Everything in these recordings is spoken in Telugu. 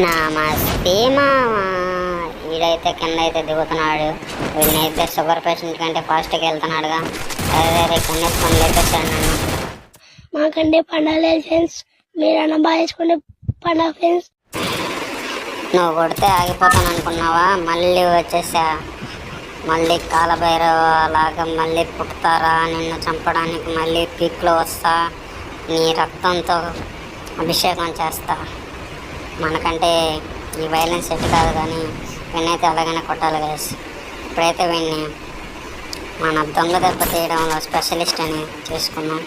నమస్తే మామా. వీడైతే కింద అయితే దిగుతున్నాడు. వీడినైతే షుగర్ పేషెంట్ కంటే ఫాస్ట్గా వెళ్తున్నాడుగా. అదే కన్నేసుకొని లేపేశాడు నన్ను. మాకంటే పండగలేదు ఫ్రెండ్స్, మీరు అన్న బాగా వేసుకుంటే పండగ ఫ్రెండ్స్. నువ్వు కొడితే ఆగిపోతాను అనుకున్నావా? మళ్ళీ వచ్చేసా. మళ్ళీ కాలభైరవ లాగా మళ్ళీ పుడతారా నిన్ను చంపడానికి. మళ్ళీ పీక్లో వస్తా, నీ రక్తంతో అభిషేకం చేస్తా. మనకంటే ఈ వైలెన్స్ సెట్ కాదు, కానీ వీణైతే అలాగనే కొట్టాలి గైస్. ఇప్పుడైతే వీడిని మన దొంగ దెబ్బ తీయడంలో స్పెషలిస్ట్ అని చేసుకున్నాం.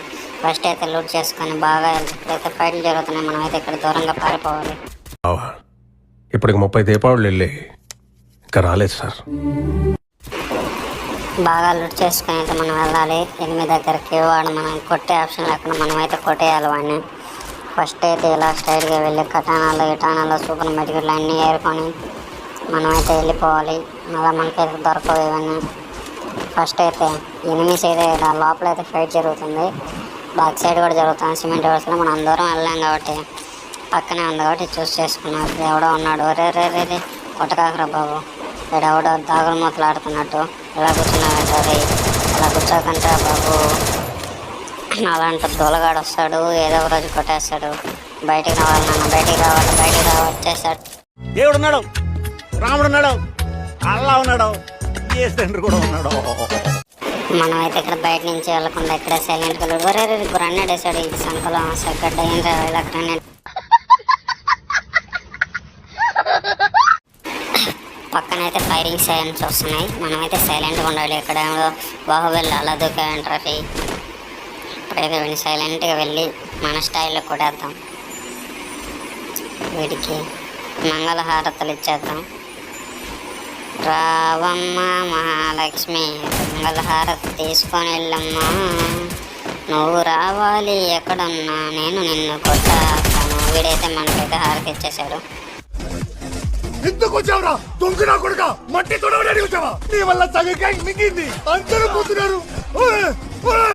ఫస్ట్ అయితే లూట్ చేసుకొని బాగా ఇప్పుడైతే ఫైట్లు జరుగుతున్నాయి. మనమైతే ఇక్కడ దూరంగా పారిపోవాలి. ఇప్పటికి 30 దీపావళి వెళ్ళి ఇంకా రాలేదు సార్. బాగా లూట్ చేసుకుని అయితే మనం వెళ్ళాలి ఎనిమిది దగ్గరికి. వాడు మనం కొట్టే ఆప్షన్ లేకుండా మనమైతే కొట్టేయాలి వాడిని. ఫస్ట్ అయితే ఇలా స్ట్రైట్గా వెళ్ళి కటానాలు ఇటానాలు సూపర్ మెడికల్ అన్నీ ఏరుకొని మనమైతే వెళ్ళిపోవాలి. మళ్ళీ మనకైతే దొరకవు ఇవన్నీ. ఫస్ట్ అయితే ఎనిమిస్ అయితే లోపల అయితే ఫైట్ జరుగుతుంది. బ్యాక్ సైడ్ కూడా జరుగుతుంది. సిమెంట్ వర్స్లో మనం అందరం వెళ్ళాం కాబట్టి పక్కనే ఉంది కాబట్టి చూస్ చేసుకున్నారు. ఎవడో ఉన్నాడు. రే రే రే రే కొట్టకాకరా బాబు. ఎవడో దాగులు మూతలు ఆడుతున్నట్టు ఇలా కూర్చున్నాడు. ఇలా కూర్చోకంటే బాబు అలాంటి దొలగాడు వస్తాడు, ఏదో ఒక రోజు కొట్టేస్తాడు. బయటికి రావాలి నాన్న, బయటికి రావాలి, బయటికి రావాలి వచ్చేస్తాడు. దేవుడున్నాడు, రాముడున్నాడు, అల్లా ఉన్నాడు, ఏ తండ్రి కూడా ఉన్నాడు. మనమైతే ఇక్కడ బయట నుంచి వెళ్ళకుండా ఇక్కడ సైలెంట్గా వరే గ్రనేడ్ వేసాడు. ఈ సంఖలో సగ్గడ్డ ఏం రా ఇలా గ్రనేడ్. పక్కనైతే ఫైరింగ్ సైలెన్స్ వస్తున్నాయి. మనమైతే సైలెంట్గా ఉండాలి. ఇక్కడ బాహుబలి అలా దూకేంటారు. ఇప్పుడైతే వీడిని సైలెంట్గా వెళ్ళి మన స్టైల్లో కొట్టేద్దాం. వీడికి మంగళహారతలు ఇచ్చేద్దాం. రావమ్మ మహాలక్ష్మి మంగళహారతి తీసుకొని వెళ్ళమ్మా. నువ్వు రావాలి ఎక్కడున్నా నేను నిన్ను కొట్టాను. వీడైతే మనకైతే హారతి ఇచ్చేశాడు. ఎందుకు వచ్చావురా దొంగ కొడుక? మట్టి తొడవడానికి వచ్చావా? నీ వల్ల సగం మింగింది, అందరూ పోతున్నారు.